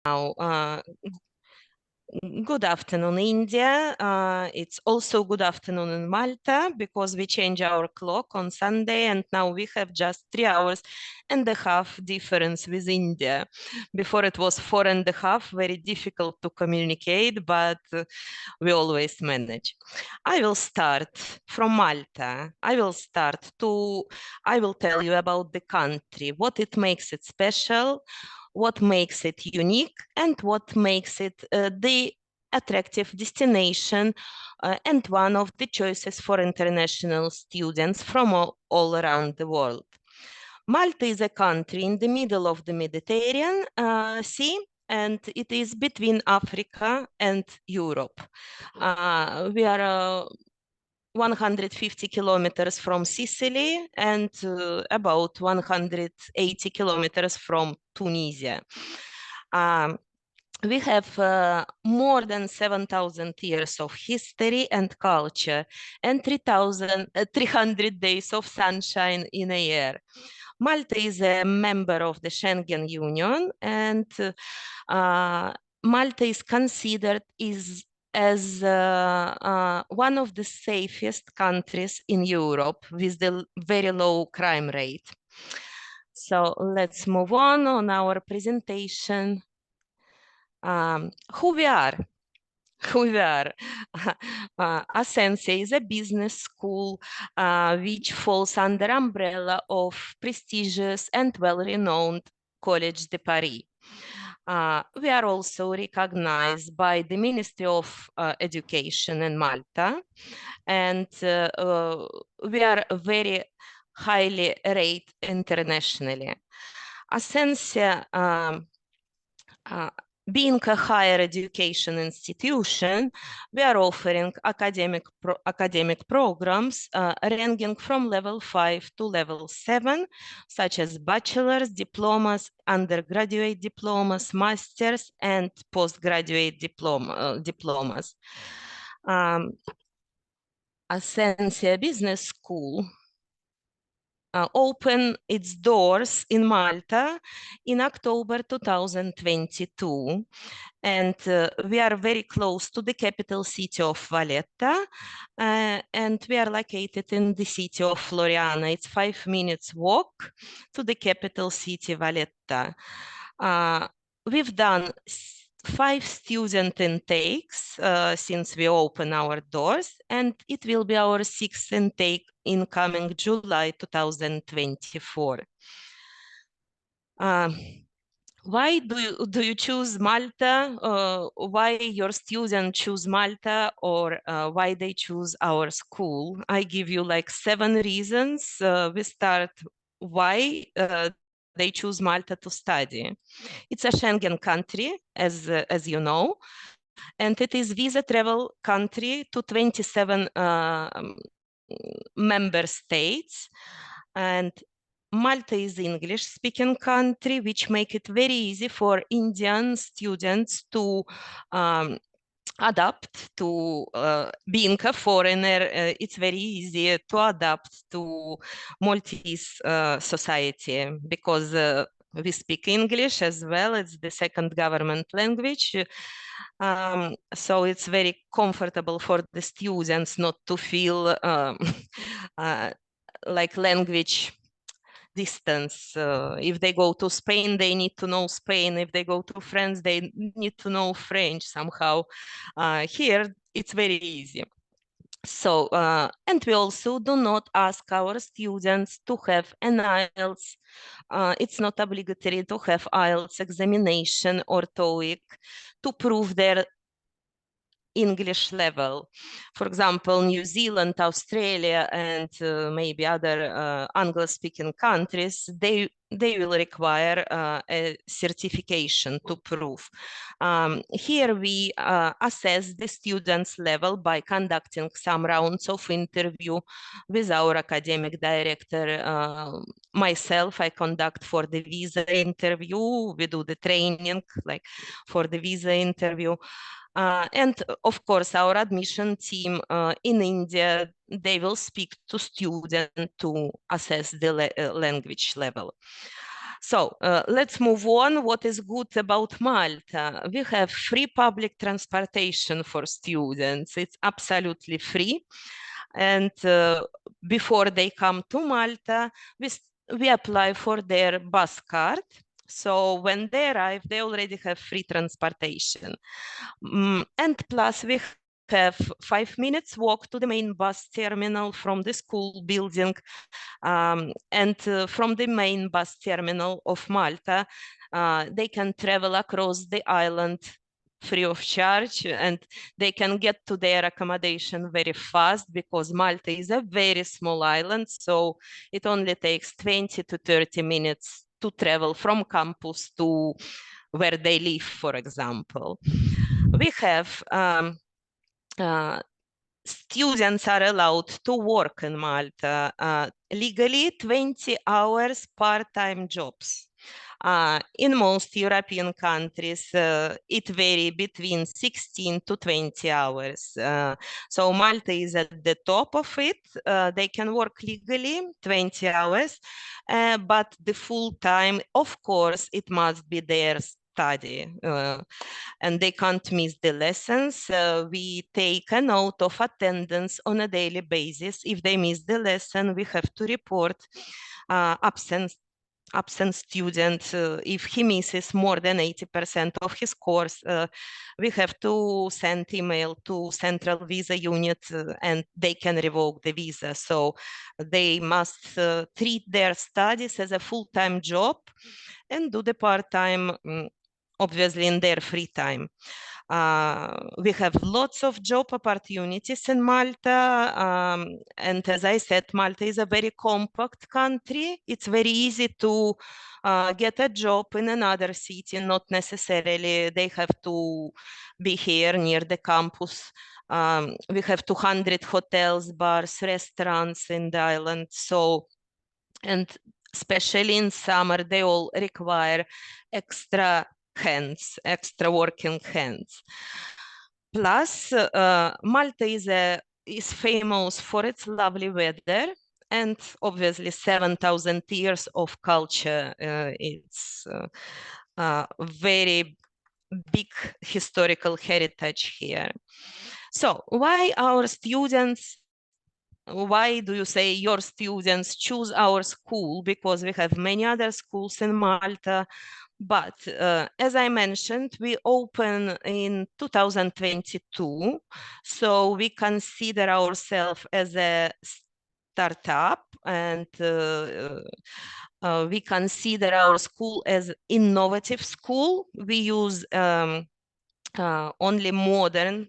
Good afternoon, India. It's also good afternoon in Malta because we change our clock on Sunday and now we have just 3 hours and a half difference with India. Before it was 4.5, very difficult to communicate, but we always manage. I will start from Malta. I will tell you about the country, what it makes it special, what makes it unique, and what makes it the attractive destination and one of the choices for international students from all around the world. Malta is a country in the middle of the Mediterranean Sea, and it is between Africa and Europe. We are 150 kilometers from Sicily and about 180 kilometers from Tunisia. We have more than 7,000 years of history and culture and 300 days of sunshine in a year. Malta is a member of the Schengen Union, and Malta is considered as one of the safest countries in Europe with the very low crime rate. So let's move on our presentation. Who we are? ASCENCIA is a business school which falls under umbrella of prestigious and well-renowned Collège de Paris. We are also recognized by the Ministry of Education in Malta, and we are very highly rated internationally. ASCENCIA, being a higher education institution, we are offering academic programs ranging from level 5 to level 7, such as bachelor's, diplomas, undergraduate diplomas, masters, and postgraduate diplomas. ASCENCIA Business School opened its doors in Malta in October 2022, and we are very close to the capital city of Valletta, and we are located in the city of Floriana. It's 5 minutes walk to the capital city, Valletta. We've done 5 student intakes since we opened our doors, and it will be our 6th intake in coming July 2024. Why do you choose Malta? Why your students choose Malta, or why they choose our school? I give you like 7 reasons. We start why they choose Malta to study. It's a Schengen country, as you know, and it is visa travel country to 27 member states, and Malta is English-speaking country, which make it very easy for Indian students to adapt to being a foreigner. It's very easy to adapt to Maltese society because we speak English as well. It's the second government language. So it's very comfortable for the students not to feel like language distance. If they go to Spain, they need to know Spain. If they go to France, they need to know French somehow. Here, it's very easy. So, and we also do not ask our students to have an IELTS. It's not obligatory to have IELTS examination or TOEIC to prove their English level. For example, New Zealand, Australia, and maybe other Anglo-speaking countries, they will require a certification to prove. Here we assess the student's level by conducting some rounds of interview with our academic director. Myself, I conduct for the visa interview. We do the training like for the visa interview. And of course, our admission team in India, they will speak to students to assess the language level. So let's move on. What is good about Malta? We have free public transportation for students. It's absolutely free. And before they come to Malta, we apply for their bus card. So when they arrive, they already have free transportation. And plus we have 5 minutes walk to the main bus terminal from the school building, and from the main bus terminal of Malta, they can travel across the island free of charge, and they can get to their accommodation very fast because Malta is a very small island, so it only takes 20 to 30 minutes to travel from campus to where they live, for example. We have students are allowed to work in Malta legally 20 hours part-time jobs. In most European countries, it varies between 16 to 20 hours. So Malta is at the top of it. They can work legally 20 hours, but the full time, of course, it must be their study. And they can't miss the lessons. We take a note of attendance on a daily basis. If they miss the lesson, we have to report absent student. If he misses more than 80% of his course, we have to send email to Central Visa Unit, and they can revoke the visa. So they must treat their studies as a full-time job and do the part-time obviously in their free time. We have lots of job opportunities in Malta. And as I said, Malta is a very compact country. It's very easy to get a job in another city, not necessarily they have to be here near the campus. We have 200 hotels, bars, restaurants in the island. So, and especially in summer, they all require extra hands, extra working hands. Plus, Malta is famous for its lovely weather and obviously 7,000 years of culture. It's very big historical heritage here. So why do you say your students choose our school? Because we have many other schools in Malta, but as I mentioned, we opened in 2022, so we consider ourselves as a startup, and we consider our school as innovative school. We use only modern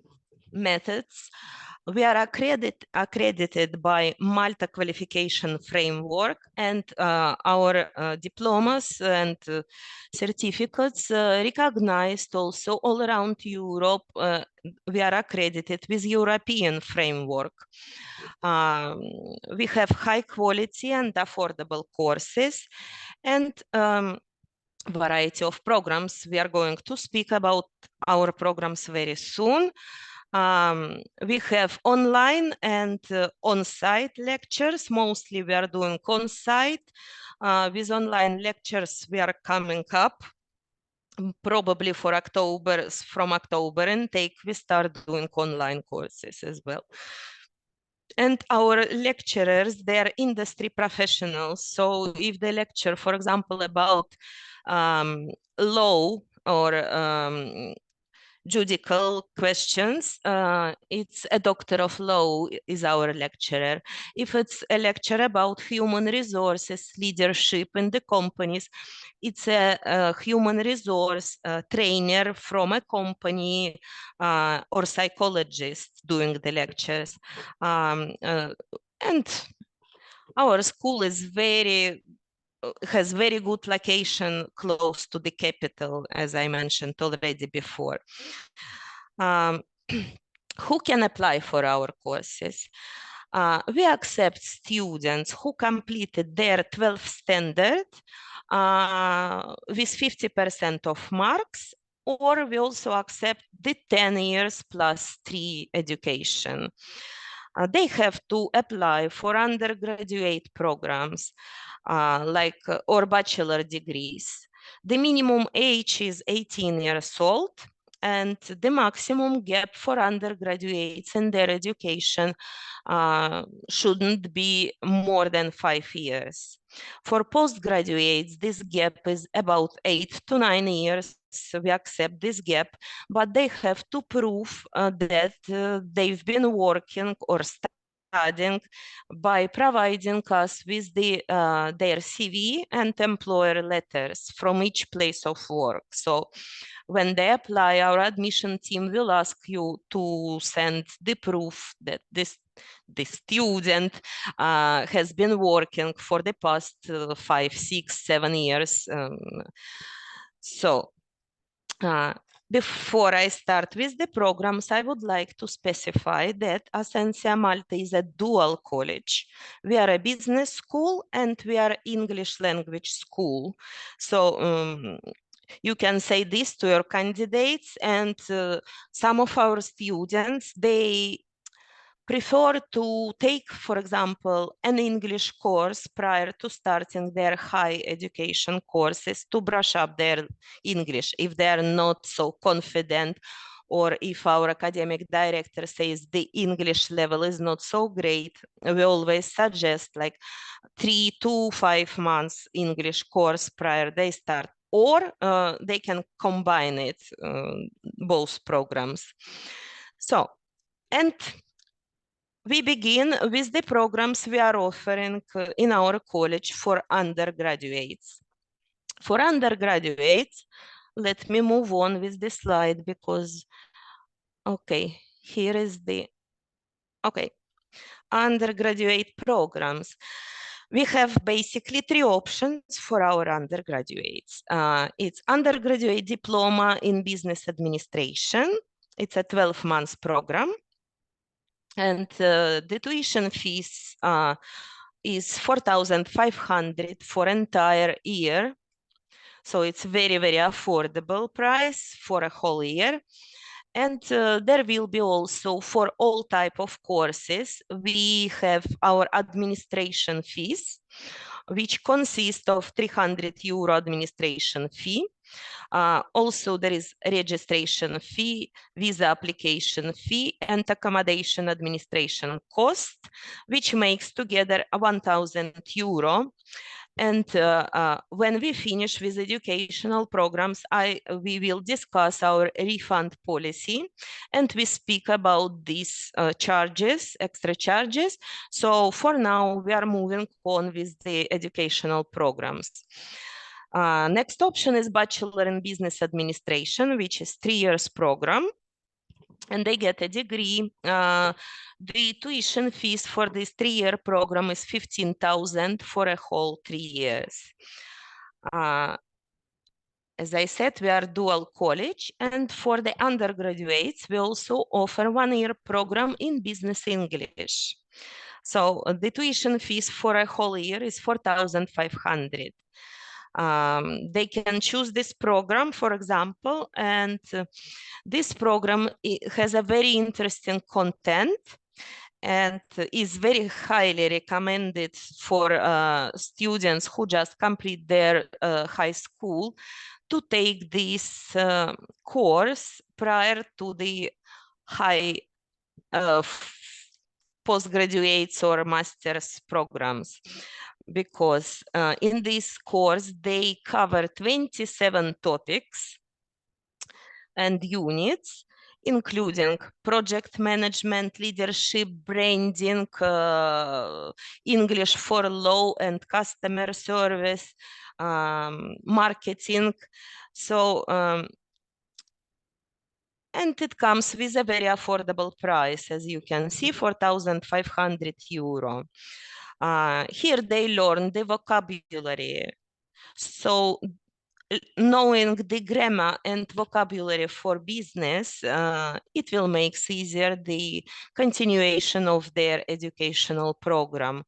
methods. We are accredited by Malta Qualification Framework, and our diplomas and certificates recognized also all around Europe. We are accredited with European framework. We have high quality and affordable courses, and variety of programs. We are going to speak about our programs very soon. We have online and on-site lectures. Mostly we are doing on-site. With online lectures, we are coming up. Probably from October intake, we start doing online courses as well. And our lecturers, they are industry professionals. So if they lecture, for example, about law or judicial questions, it's a doctor of law is our lecturer. If it's a lecture about human resources, leadership in the companies, it's a human resource trainer from a company or psychologist doing the lectures. And our school is has very good location close to the capital, as I mentioned already before. Who can apply for our courses? We accept students who completed their 12th standard with 50% of marks, or we also accept the 10 years plus 3 education. they have to apply for undergraduate programs or bachelor degrees. The minimum age is 18 years old, and the maximum gap for undergraduates in their education shouldn't be more than 5 years. For postgraduates, this gap is about 8 to 9 years. We accept this gap, but they have to prove that they've been working or studying by providing us with their CV and employer letters from each place of work. So when they apply, our admission team will ask you to send the proof that the student has been working for the past 5, 6, 7 years. Before I start with the programs, I would like to specify that ASCENCIA Malta is a dual college. We are a business school and we are English language school. So you can say this to your candidates, and some of our students, they prefer to take, for example, an English course prior to starting their high education courses to brush up their English if they are not so confident, or if our academic director says the English level is not so great. We always suggest like 3 to 5 months English course prior they start, or they can combine it, both programs. So, and we begin with the programs we are offering in our college for undergraduates. For undergraduates, let me move on with the slide because, okay, here is the, okay, undergraduate programs. We have basically 3 options for our undergraduates. It's undergraduate diploma in business administration. It's a 12-month program. And the tuition fees is 4,500 for entire year. So it's very, very affordable price for a whole year. And there will be also, for all type of courses, we have our administration fees, which consist of 300 euro administration fee. Also, there is registration fee, visa application fee, and accommodation administration cost, which makes together 1,000 euro. And when we finish with educational programs, we will discuss our refund policy, and we speak about these charges, extra charges. So for now, we are moving on with the educational programs. Next option is Bachelor in Business Administration, which is 3 years program, and they get a degree. The tuition fees for this 3-year program is 15,000 for a whole 3 years. As I said, we are dual college, and for the undergraduates, we also offer 1-year program in business English. So the tuition fees for a whole year is 4,500. They can choose this program, for example, and this program has a very interesting content and is very highly recommended for students who just complete their high school to take this course prior to the high postgraduates or master's programs, because in this course they cover 27 topics and units, including project management, leadership, branding, English for law and customer service, marketing. So, and it comes with a very affordable price, as you can see, 4,500 euro. Here they learn the vocabulary. So knowing the grammar and vocabulary for business, it will make easier the continuation of their educational program.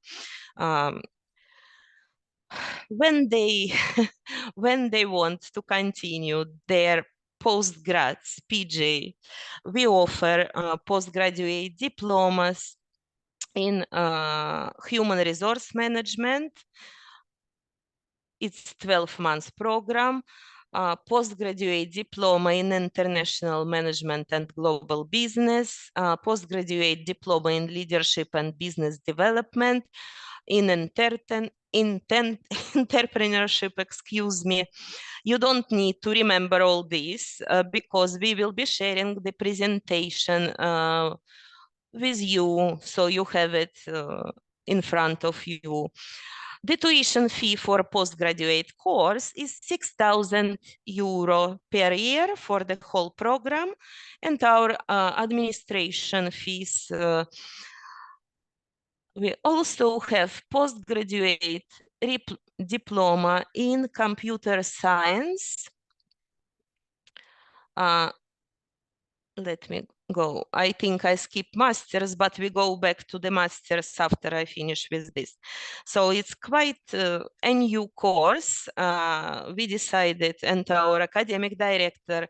When they when they want to continue their postgrads, PG, we offer postgraduate diplomas in human resource management. It's 12 months program. Postgraduate diploma in international management and global business, postgraduate diploma in leadership and business development, in entrepreneurship, excuse me. You don't need to remember all this because we will be sharing the presentation with you, so you have it in front of you. The tuition fee for postgraduate course is 6,000 euro per year for the whole program, and our administration fees. We also have postgraduate diploma in computer science. Let me go. I think I skipped masters, but we go back to the masters after I finish with this. So it's quite a new course. We decided, and our academic director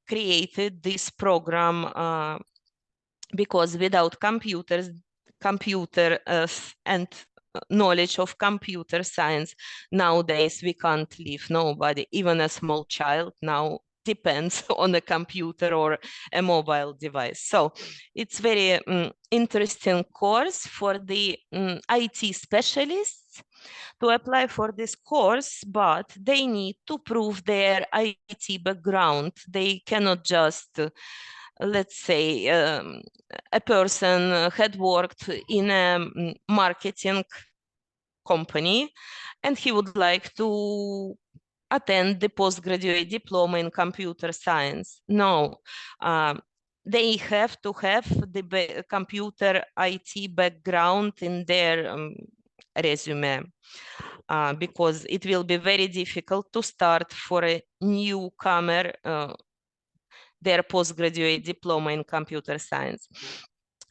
created this program because without computer and knowledge of computer science, nowadays we can't live. Nobody, even a small child now, depends on a computer or a mobile device. So it's very interesting course for the IT specialists to apply for this course, but they need to prove their IT background. They cannot just, let's say, a person had worked in a marketing company and he would like to attend the postgraduate diploma in computer science. No, they have to have the computer IT background in their resume because it will be very difficult to start for a newcomer their postgraduate diploma in computer science.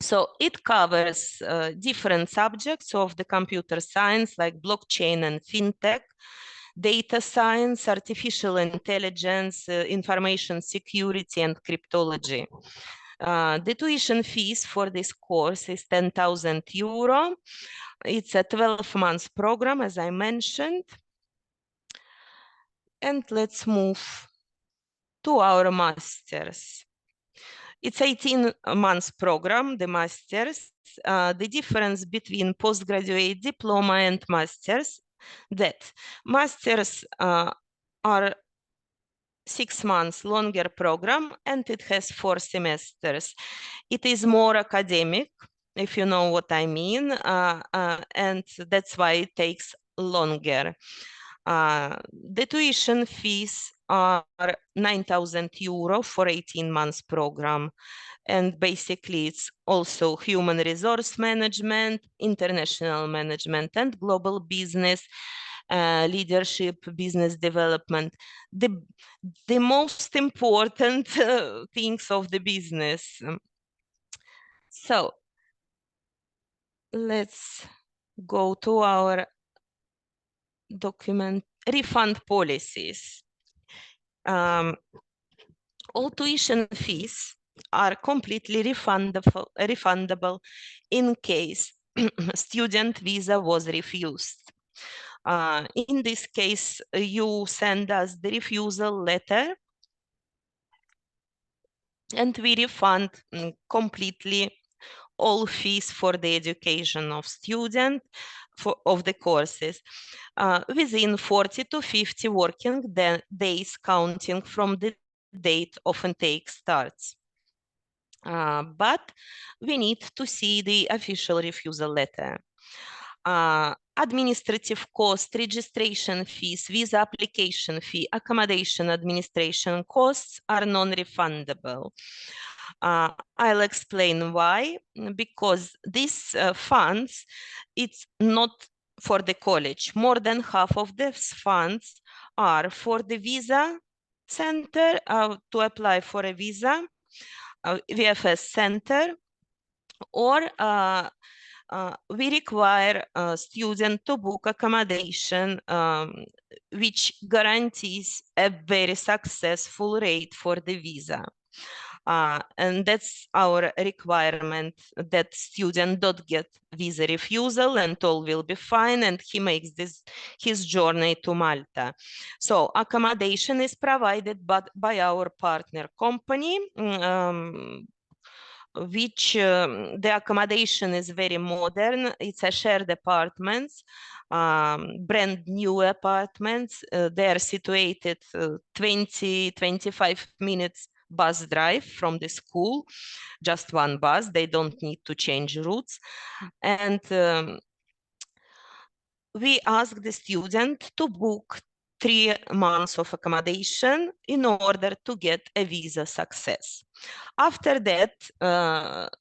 So it covers different subjects of the computer science like blockchain and fintech, data science, artificial intelligence, information security, and cryptology. The tuition fees for this course is 10,000 euro. It's a 12 months program, as I mentioned. And let's move to our masters. It's 18 months program, the masters. The difference between postgraduate diploma and masters, that masters are 6 months longer program and it has 4 semesters. It is more academic, if you know what I mean, and that's why it takes longer. The tuition fees are 9,000 euro for 18 months program. And basically it's also human resource management, international management, and global business, leadership, business development. The most important things of the business. So let's go to our document, refund policies. All tuition fees are completely refundable in case student visa was refused. In this case, you send us the refusal letter and we refund completely all fees for the education of student of the courses within 40 to 50 working days counting from the date of intake starts. But we need to see the official refusal letter. Administrative cost, registration fees, visa application fee, accommodation administration costs are non-refundable. I'll explain why, because these funds, it's not for the college. More than half of these funds are for the visa center to apply for a visa, VFS center, or we require a student to book accommodation, which guarantees a very successful rate for the visa. And that's our requirement, that student don't get visa refusal and all will be fine, and he makes his journey to Malta. So accommodation is provided by our partner company, which the accommodation is very modern. It's a shared apartments, brand new apartments. They are situated 20-25 minutes bus drive from the school, just one bus. They don't need to change routes. And we ask the student to book 3 months of accommodation in order to get a visa success. After that,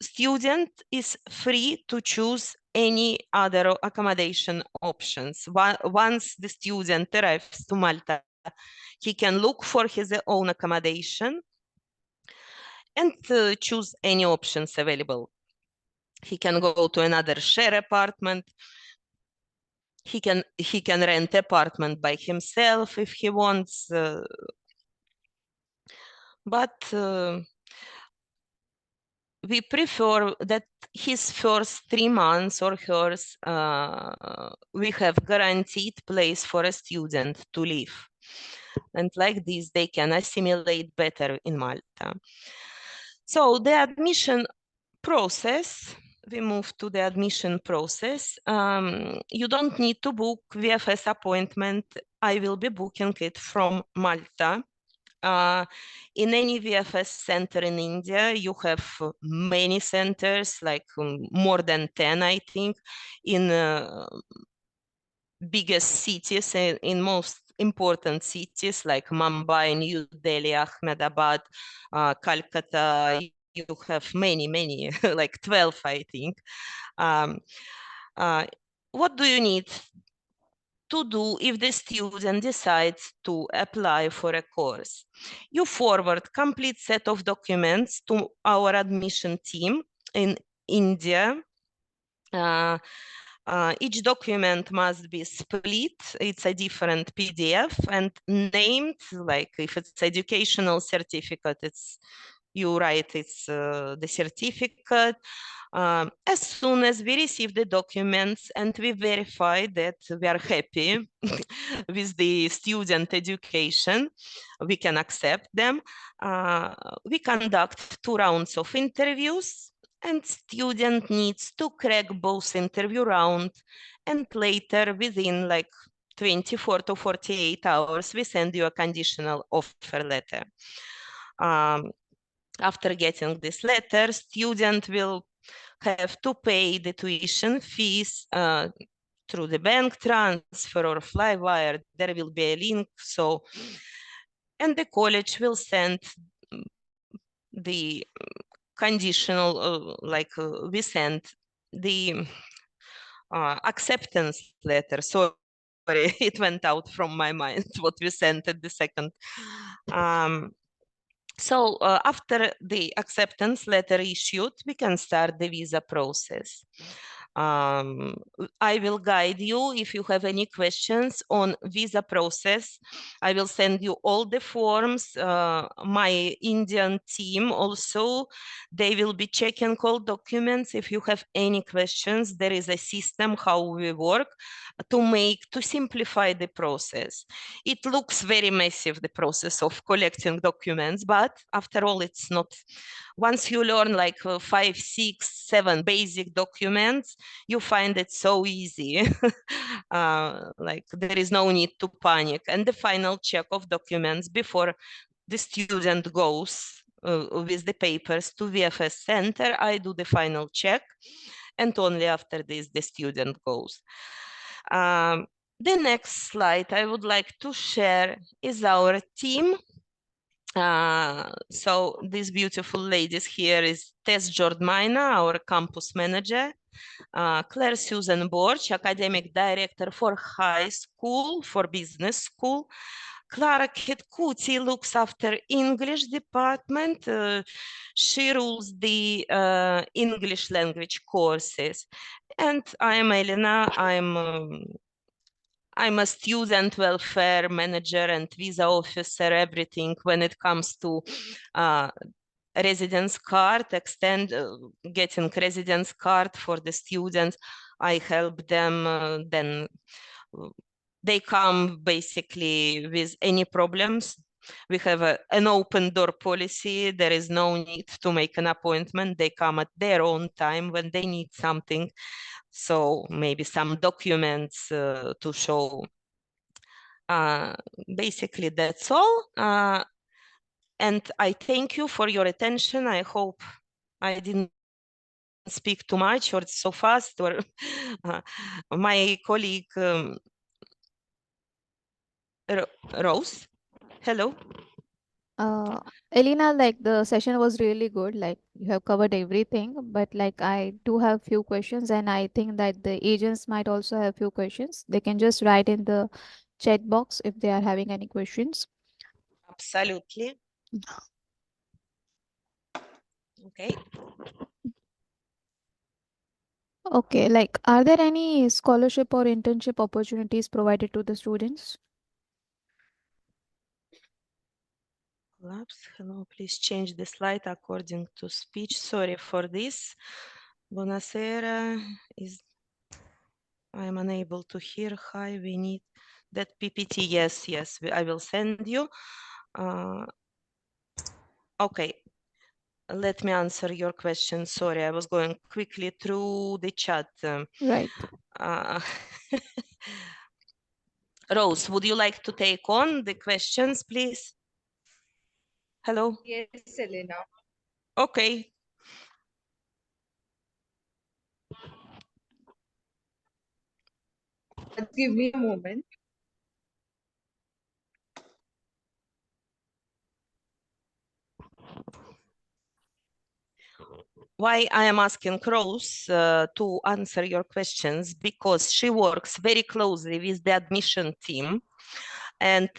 student is free to choose any other accommodation options. Once the student arrives to Malta, he can look for his own accommodation and choose any options available. He can go to another share apartment. He can rent apartment by himself if he wants, but we prefer that his first 3 months or hers, we have guaranteed place for a student to live. And like this, they can assimilate better in Malta. So the admission process, we move to the admission process. You don't need to book VFS appointment. I will be booking it from Malta. In any VFS center in India, you have many centers, like more than 10, I think, in biggest cities, in most important cities like Mumbai, New Delhi, Ahmedabad, Calcutta. You have many, like 12, I think. What do you need to do if the student decides to apply for a course? You forward complete set of documents to our admission team in India. Each document must be split. It's a different PDF and named, like if it's educational certificate, you write it's the certificate. As soon as we receive the documents and we verify that we are happy with the student education, we can accept them. We conduct 2 rounds of interviews, and student needs to crack both interview round, and later within like 24 to 48 hours, we send you a conditional offer letter. After getting this letter, student will have to pay the tuition fees through the bank transfer or Flywire. There will be a link. So, and the college will send the conditional, we send the acceptance letter. Sorry, it went out from my mind what we sent at the second. So after the acceptance letter issued, we can start the visa process. I will guide you if you have any questions on visa process. I will send you all the forms. My Indian team also, they will be checking all documents. If you have any questions, there is a system how we work to simplify the process. It looks very massive, the process of collecting documents, but after all, it's not. Once you learn like 5, 6, 7 basic documents, you find it so easy. Like there is no need to panic. And the final check of documents before the student goes with the papers to VFS center, I do the final check, and only after this the student goes. The next slide I would like to share is our team. So these beautiful ladies here is Tess Jordmaina, our campus manager, Claire Susan Borch, academic director for high school, for business school. Clara Ketkuti looks after English department. She rules the English language courses. And I'm Elena. I'm a student welfare manager and visa officer, everything when it comes to residence card, getting residence card for the students. I help them, then they come basically with any problems. We have an open door policy. There is no need to make an appointment. They come at their own time when they need something. So maybe some documents to show. Basically, that's all. And I thank you for your attention. I hope I didn't speak too much or so fast, or my colleague Rose. Hello. Elena, like the session was really good. Like you have covered everything, but like I do have few questions, and I think that the agents might also have few questions. They can just write in the chat box if they are having any questions. Absolutely. Okay. Okay, like are there any scholarship or internship opportunities provided to the students? Hello, please change the slide according to speech. Sorry for this. Buonasera. I'm unable to hear. Hi, we need that PPT. Yes, I will send you. Okay, let me answer your question. Sorry, I was going quickly through the chat. Right. Rose, would you like to take on the questions, please? Hello? Yes, Elena. Okay. Just give me a moment. Why I am asking Rose to answer your questions, because she works very closely with the admission team, and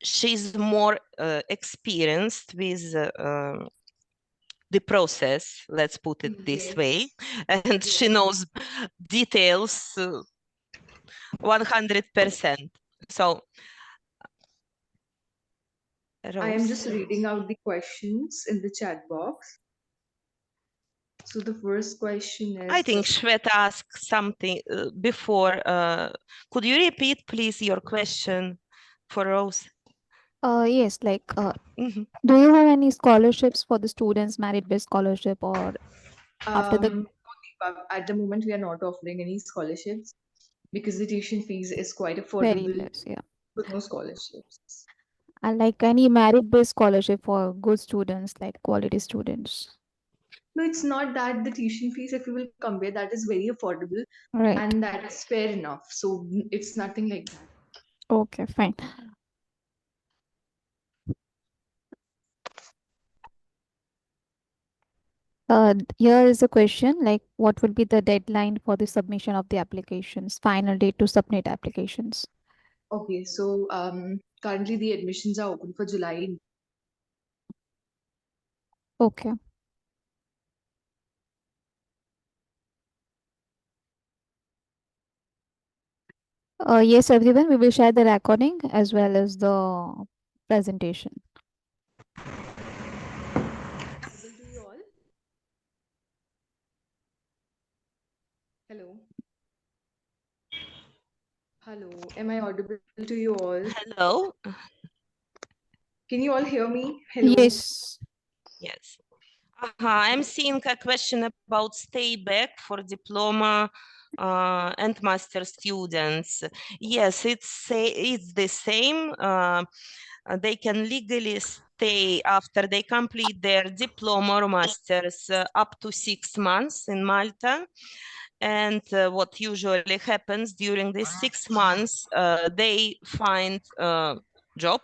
she's more experienced with the process, let's put it this way, and she knows details 100%. So, I am Rose. just reading out the questions in the chat box. So the first question I is, think Shweta asked something before. Could you repeat, please, your question for Rose? Yes, like Mhm. do you have any scholarships for the students, merit-based scholarship, or after the at the moment we are not offering any scholarships because the tuition fees is quite very affordable, less, yeah. so no scholarships. And like any merit-based scholarship for good students, like quality students. No, it's not that the tuition fees, if you will compare, that is very affordable Right. and that is fair enough. So it's nothing like that. Okay, fine. Here is a question like, what will be the deadline for the submission of the applications, final date to submit applications? Okay, so currently the admissions are open for July. Okay. Yes, everyone, we will share the recording as well as the presentation. Audible to you all? Hello. Hello. Am I audible to you all? Hello. Can you all hear me? Hello. Yes. Yes. I'm seeing a question about stay back for diploma and master students. Yes, it's the same. They can legally stay after they complete their diploma or masters up to 6 months in Malta. And what usually happens during these 6 months, they find a job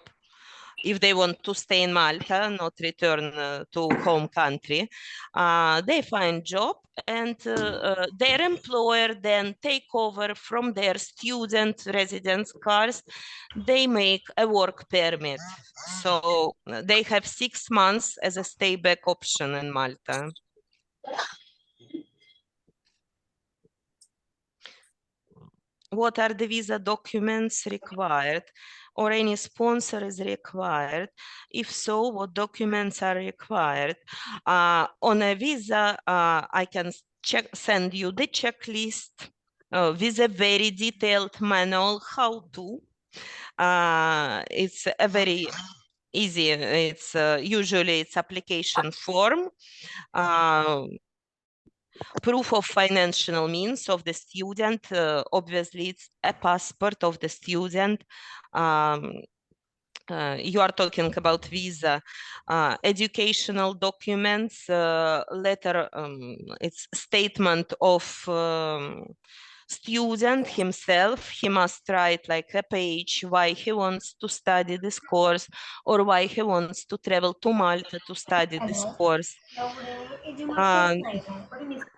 if they want to stay in Malta, not return to home country. They find job, and their employer then take over from their student residence cards. They make a work permit. So they have 6 months as a stay back option in Malta. What are the visa documents required? or any sponsor is required? If so, what documents are required? On a visa, I can send you the checklist with a very detailed manual how to. It's a very easy. It's usually it's application form, proof of financial means of the student. Obviously, it's a passport of the student. You are talking about visa, educational documents, letter, it's statement of student himself. He must write like a page why he wants to study this course or why he wants to travel to Malta to study this course.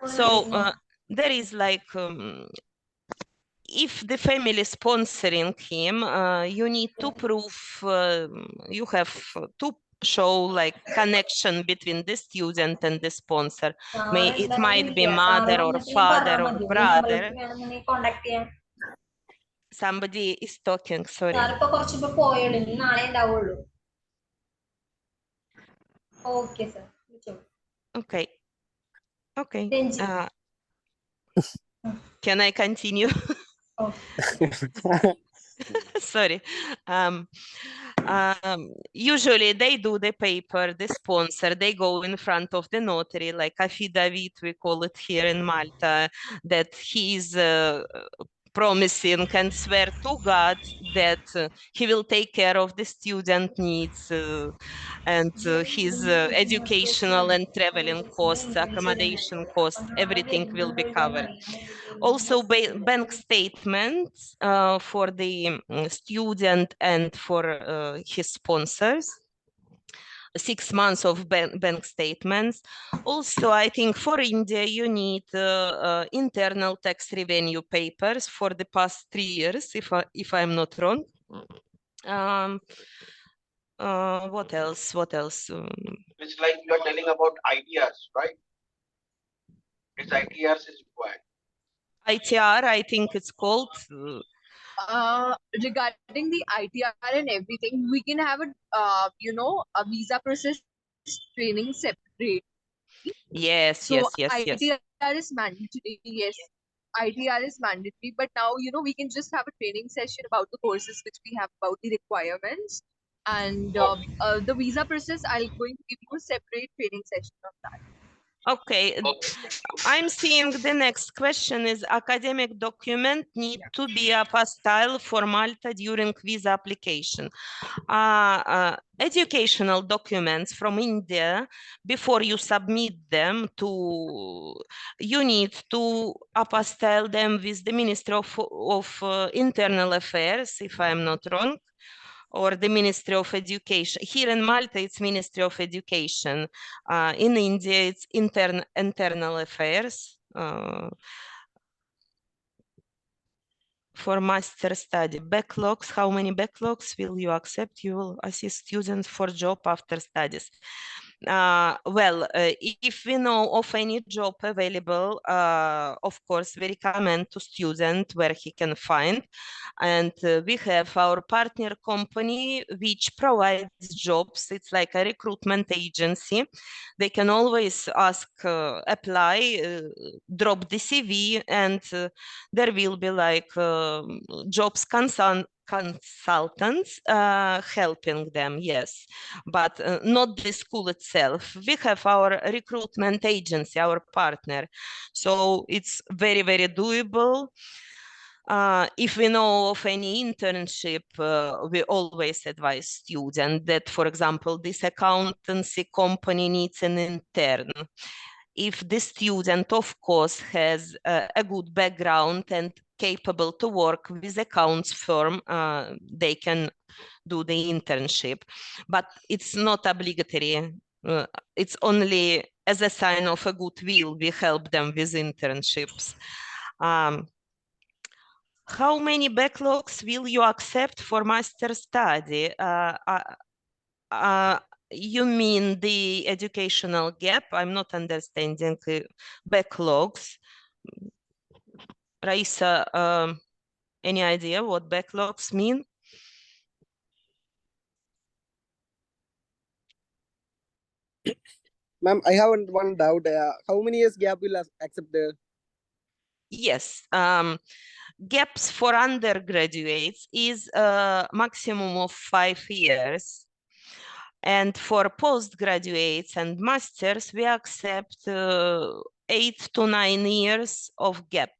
So there is like if the family is sponsoring him, you need to prove, you have to show like connection between the student and the sponsor. It might be mother or father or brother. Somebody is talking, sorry. Okay. Okay. Can I continue? Sorry. Usually they do the paper, the sponsor, they go in front of the notary, like affidavit, we call it here in Malta, that he's promising and swear to God that he will take care of the student needs and his educational and traveling costs, accommodation costs, everything will be covered. Also, bank statements for the student and for his sponsors. 6 months of bank statements. Also, I think for India, you need internal tax revenue papers for the past 3 years, if I'm not wrong. What else? What else? It's like you are telling about ITRs, right? It's ITRs is required. ITR, I think it's called. Regarding the ITR and everything, we can have a visa process training separate. Yes, So yes, yes, yes. ITR is mandatory. Yes, ITR is mandatory. But now, we can just have a training session about the courses which we have, about the requirements, and the visa process. I'll going to give you a separate training session on that. Okay, I'm seeing the next question is academic document need to be apostille for Malta during visa application. Educational documents from India, before you submit them to, you need to apostille them with the Ministry of Internal Affairs, if I'm not wrong, or the Ministry of Education. Here in Malta, it's Ministry of Education. In India, it's Internal Affairs. For master study, backlogs, how many backlogs will you accept? You will assist students for job after studies. If we know of any job available, of course, we recommend to student where he can find. And we have our partner company, which provides jobs. It's like a recruitment agency. They can always ask, apply, drop the CV, and there will be like jobs consultants helping them, yes, but not the school itself. We have our recruitment agency, our partner, so it's very, very doable. If we know of any internship, we always advise students that, for example, this accountancy company needs an intern. If the student, of course, has a good background and capable to work with accounts firm, they can do the internship. But it's not obligatory. It's only as a sign of a goodwill we help them with internships. How many backlogs will you accept for master study? You mean the educational gap? I'm not understanding backlogs. Raisa, any idea what backlogs mean? Ma'am, I have one doubt. How many years gap will accept the? Yes, gaps for undergraduates is a maximum of 5 years. And for postgraduates and masters, we accept 8 to 9 years of gap.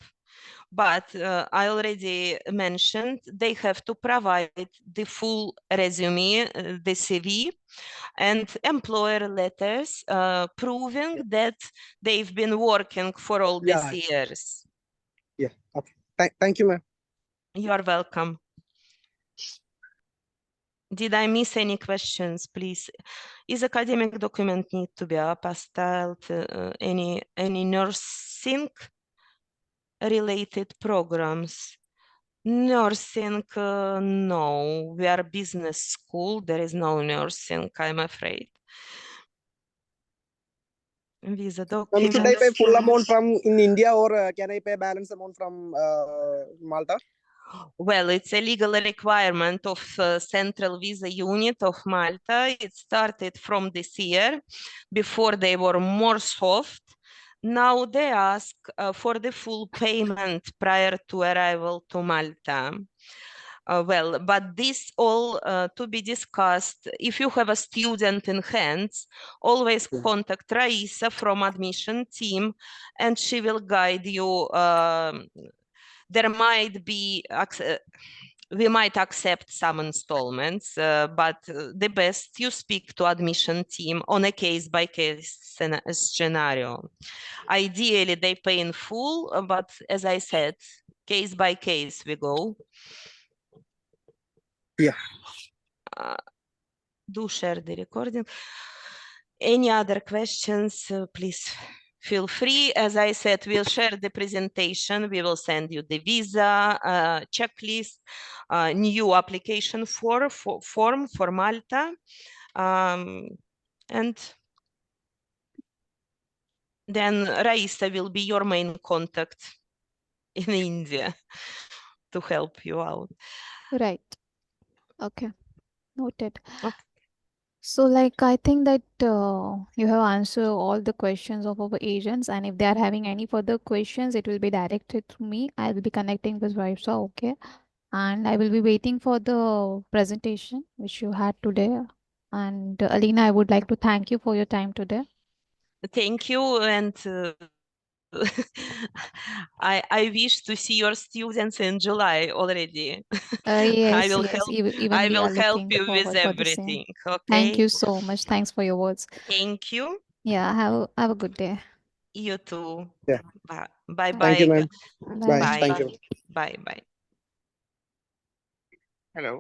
But I already mentioned they have to provide the full resume, the CV, and employer letters proving that they've been working for all these years. Yeah. Okay. Thank you, ma'am. You are welcome. Did I miss any questions, please? Is academic document need to be apostilled? Any nursing related programs? Nursing, no. We are business school. There is no nursing, I'm afraid. Visa documents. Should I pay full amount from in India, or can I pay balance amount from Malta? Well, it's a legal requirement of Central Visa Unit of Malta. It started from this year. Before they were more soft. Now they ask for the full payment prior to arrival to Malta. Well, but this all to be discussed. If you have a student in hands, always contact Raisa from admission team and she will guide you. There might be, we might accept some installments, but the best you speak to admission team on a case-by-case scenario. Ideally, they pay in full, but as I said, case-by-case we go. Yeah. Do share the recording. Any other questions, please feel free. As I said, we'll share the presentation. We will send you the visa checklist, new application form for Malta. And then Raisa will be your main contact in India to help you out. Right. Okay. Noted. Okay. So like I think that you have answered all the questions of our agents, and if they are having any further questions, it will be directed to me. I will be connecting with Raisa, okay? And I will be waiting for the presentation which you had today. And Elena, I would like to thank you for your time today. Thank you, and I wish to see your students in July already. Yes, I yes. I Even we will are help looking you with forward for the same. everything. Thank Okay. you so much. Thanks for your words. Thank you. Yeah, have a good day. You too. Yeah. Bye. Bye. Thank you, Bye. ma'am. Bye. Bye. Thank you. Bye. Bye. Hello.